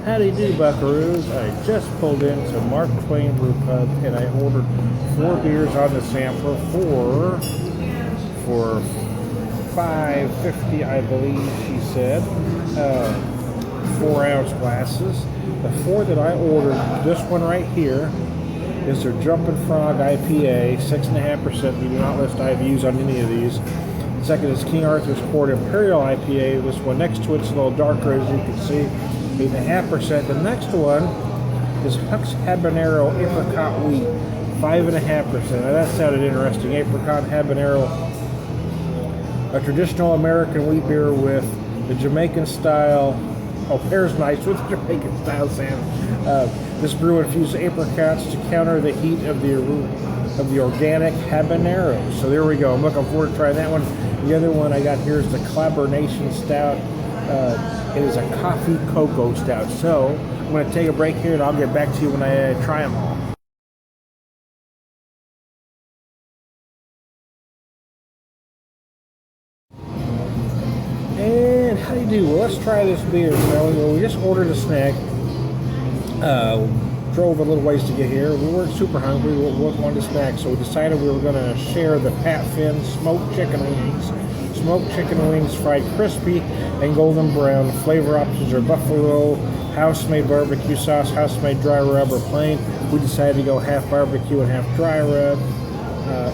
Howdy do, buckaroos. I just pulled into Mark Twain Brew Pub and I ordered 4 beers on the sampler for $5.50, I believe she said. 4-ounce glasses. The 4 that I ordered, this one right here, is their Jumpin' Frog IPA, 6.5%. We do not list IBUs on any of these. Second is King Arthur's Court Imperial IPA. This one next to it's a little darker, as you can see, 8.5%. The next one is Huck's Habanero Apricot Wheat, 5.5%. Now that sounded interesting. Apricot Habanero, a traditional American wheat beer with the Jamaican style. Oh, pears nice with the Jamaican style salmon. This brew infused apricots to counter the heat of the organic habanero. So there we go. I'm looking forward to trying that one. The other one I got here is the Collaboration Stout. It is a coffee cocoa stout. So I'm going to take a break here and I'll get back to you when I try them all. And how do you do? Well, let's try this beer. So we just ordered a snack. Drove a little ways to get here. We weren't super hungry. We wanted a snack, so we decided we were going to share the Pat Finn smoked chicken wings. Smoked chicken wings, fried crispy and golden brown. Flavor options are buffalo, house-made barbecue sauce, house-made dry rub, or plain. We decided to go half barbecue and half dry rub.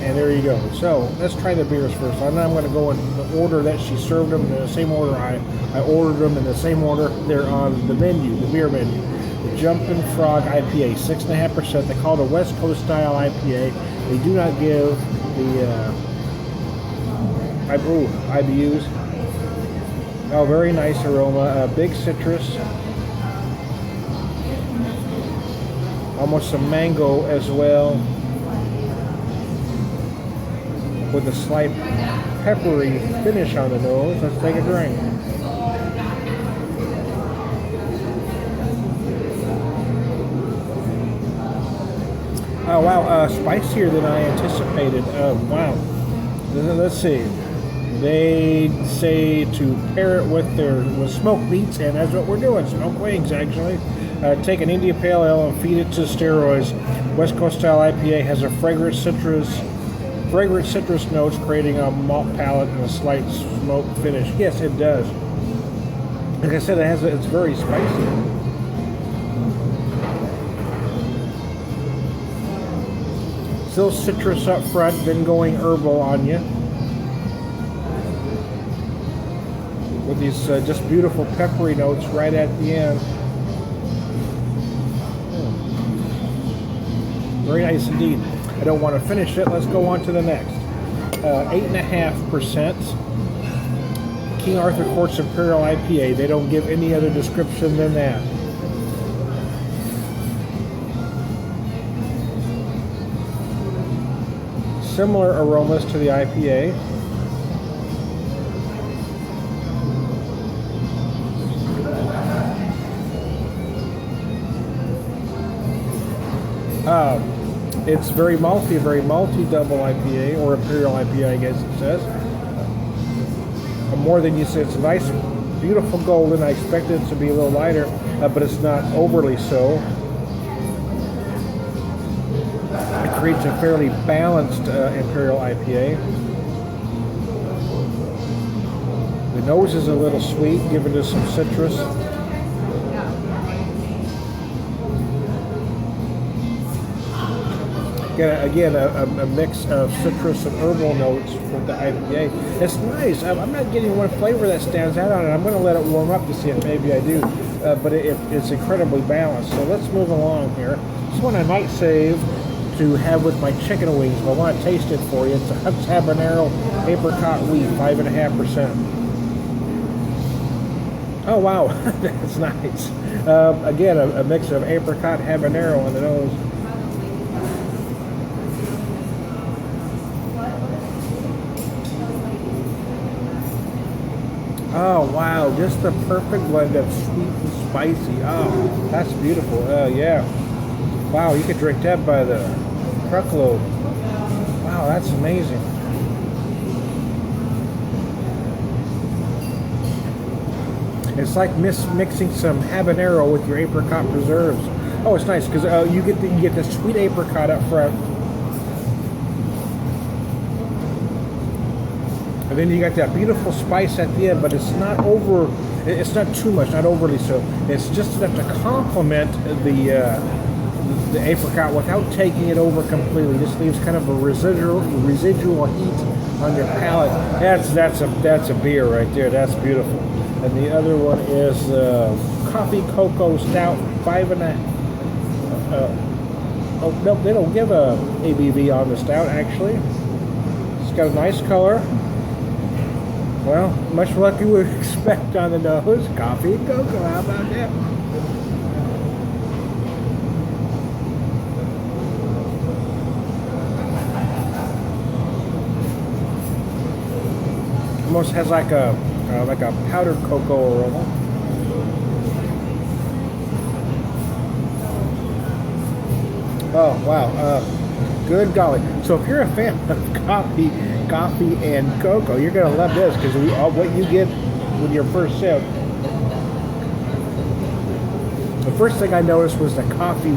And there you go. So let's try the beers first. I'm going to go in the order that she served them, in the same order I ordered them, in the same order they're on the menu, the beer menu. The Jumpin' Frog IPA, 6.5%. They call it a West Coast style IPA. They do not give the IBUs. Oh, very nice aroma. Big citrus. Almost some mango as well, with a slight peppery finish on the nose. Let's take a drink. Oh wow, spicier than I anticipated. Wow. Let's see. They say to pair it with smoked meats, and that's what we're doing. Smoked wings, actually. Take an India Pale Ale and feed it to steroids. West Coast style IPA has a fragrant citrus notes, creating a malt palate and a slight smoke finish. Yes, it does. Like I said, it's very spicy. Still citrus up front, then going herbal on you. With these just beautiful peppery notes right at the end. Very nice indeed. I don't want to finish it. Let's go on to the next. 8.5%. King Arthur Court's Imperial IPA. They don't give any other description than that. Similar aromas to the IPA. It's very malty double IPA, or Imperial IPA, I guess it says. More than you said, it's nice, beautiful golden. I expected it to be a little lighter, but it's not overly so. It creates a fairly balanced Imperial IPA. The nose is a little sweet, giving us some citrus. Again, a mix of citrus and herbal notes with the IPA. It's nice. I'm not getting one flavor that stands out on it. I'm going to let it warm up to see if maybe I do. But it's incredibly balanced. So let's move along here. This one I might save to have with my chicken wings, but I want to taste it for you. It's a Huck's Habanero Apricot Wheat, 5.5%. Oh wow, that's nice. Again, a mix of apricot habanero on the nose. Oh wow, just the perfect blend of sweet and spicy. Oh, that's beautiful. Yeah. Wow, you could drink that by the truckload. Wow, that's amazing. It's like mixing some habanero with your apricot preserves. Oh, it's nice because you get the sweet apricot up front, and then you got that beautiful spice at the end. But it's not over. It's not too much, not overly so. It's just enough to complement the apricot without taking it over completely. Just leaves kind of a residual heat on your palate. That's a beer right there. That's beautiful. And the other one is coffee cocoa stout, 5.5. Oh no, they don't give a ABV on the stout actually. It's got a nice color. Well, much like you would expect on the nose. Coffee and cocoa. How about that? Almost has like a powdered cocoa aroma. Oh wow, good golly! So if you're a fan of coffee and cocoa, you're gonna love this because what you get with your first sip. The first thing I noticed was the coffee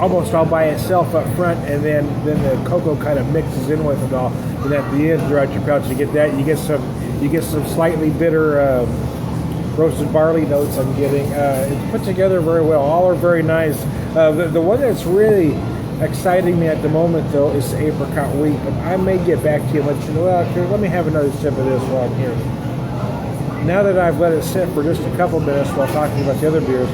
almost all by itself up front, and then the cocoa kind of mixes in with it all. And at the end, throughout your pouch, you get that. You get some slightly bitter roasted barley notes. I'm getting. It's put together very well. All are very nice. The one that's really exciting me at the moment, though, is the apricot wheat. But I may get back to you and let you know. Well, let me have another sip of this while I'm here. Now that I've let it sit for just a couple minutes while talking about the other beers,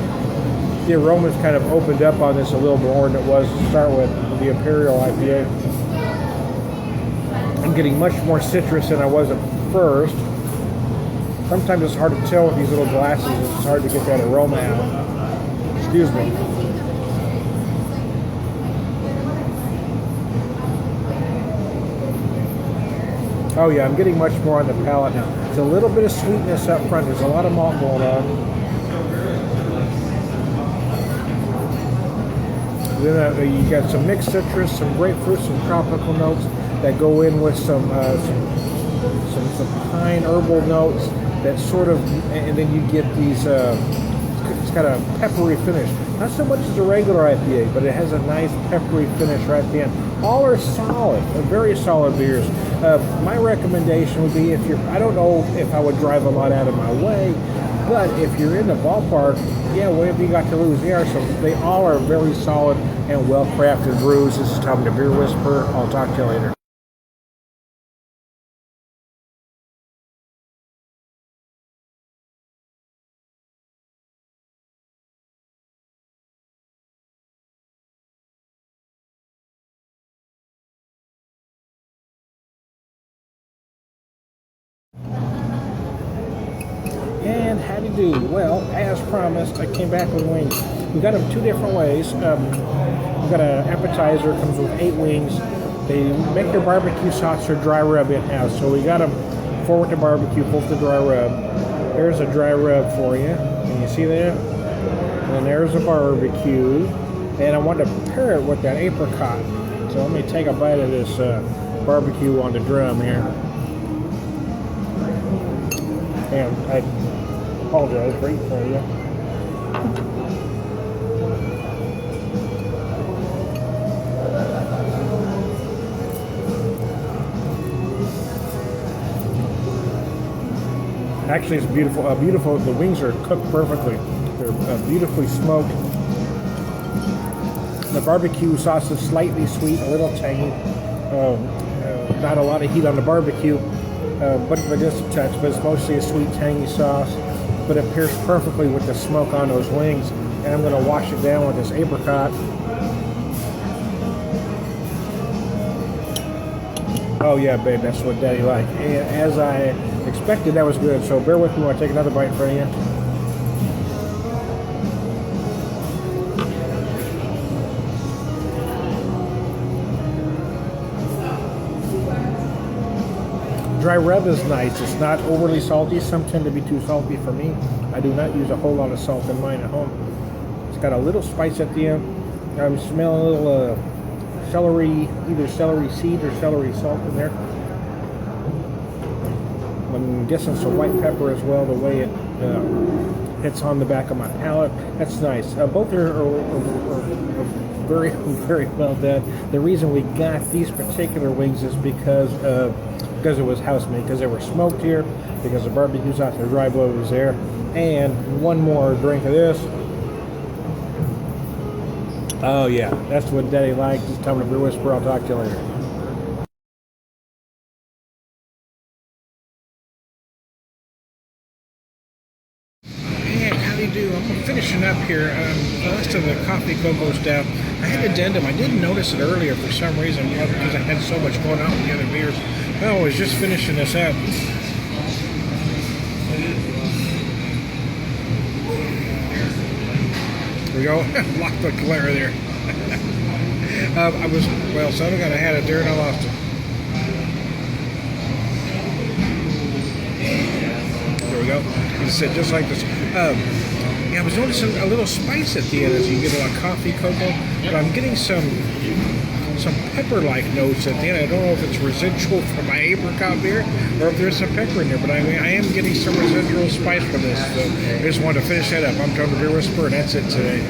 the aroma's kind of opened up on this a little more than it was to start with the Imperial IPA. I'm getting much more citrus than I was at first. Sometimes it's hard to tell with these little glasses. It's hard to get that aroma out. Excuse me. Oh yeah, I'm getting much more on the palate now. It's a little bit of sweetness up front. There's a lot of malt going on. Then you got some mixed citrus, some grapefruit, some tropical notes that go in with some pine herbal notes that sort of, and then you get these. It's got a peppery finish. Not so much as a regular IPA, but it has a nice peppery finish right at the end. All are solid, very solid beers. My recommendation would be I don't know if I would drive a lot out of my way, but if you're in the ballpark, yeah, what have you got to lose? They all are very solid and well-crafted brews. This is Tom the Beer Whisperer. I'll talk to you later. And how do you do? Well, as promised, I came back with wings. We got them two different ways. We got an appetizer, comes with 8 wings. They make their barbecue sauce or dry rub in-house. So we got them 4 with the barbecue, 4 with the dry rub. There's a dry rub for you. Can you see that? And there's a barbecue. And I want to pair it with that apricot. So let me take a bite of this barbecue on the drum here. And I apologize for eating for you. Actually, it's beautiful. Beautiful. The wings are cooked perfectly. They're beautifully smoked. The barbecue sauce is slightly sweet, a little tangy. Not a lot of heat on the barbecue. But just a touch, but it's mostly a sweet, tangy sauce. But it pairs perfectly with the smoke on those wings. And I'm going to wash it down with this apricot. Oh yeah, babe, that's what Daddy liked. And as I expected, that was good. So bear with me while I take another bite in front of you. Dry rub is nice. It's not overly salty. Some tend to be too salty for me. I do not use a whole lot of salt in mine at home. It's got a little spice at the end. I'm smelling a little celery, either celery seed or celery salt in there. I'm guessing some white pepper as well, the way it hits on the back of my palate. That's nice. Both are very, very well done. The reason we got these particular wings is because it was house made, because they were smoked here, because the barbecue's out there, dry blow was there. And one more drink of this. Oh yeah, that's what Daddy likes. Just tell me to Brew Whisper. I'll talk to you later. And how do you do? I'm finishing up here. The rest of the coffee cocoa stuff. I had an addendum. I didn't notice it earlier for some reason, because I had so much going on with the other beers. Well, I was just finishing this up. There we go. Locked the glare there. So I had it there and I lost it. There we go. It said just like this. Yeah, I was noticing a little spice at the end as you get a lot of coffee, cocoa, but I'm getting some pepper-like notes at the end. I don't know if it's residual from my apricot beer or if there's some pepper in there, but I am getting some residual spice from this. So I just wanted to finish that up. I'm Tony Beer Whisperer, and that's it today.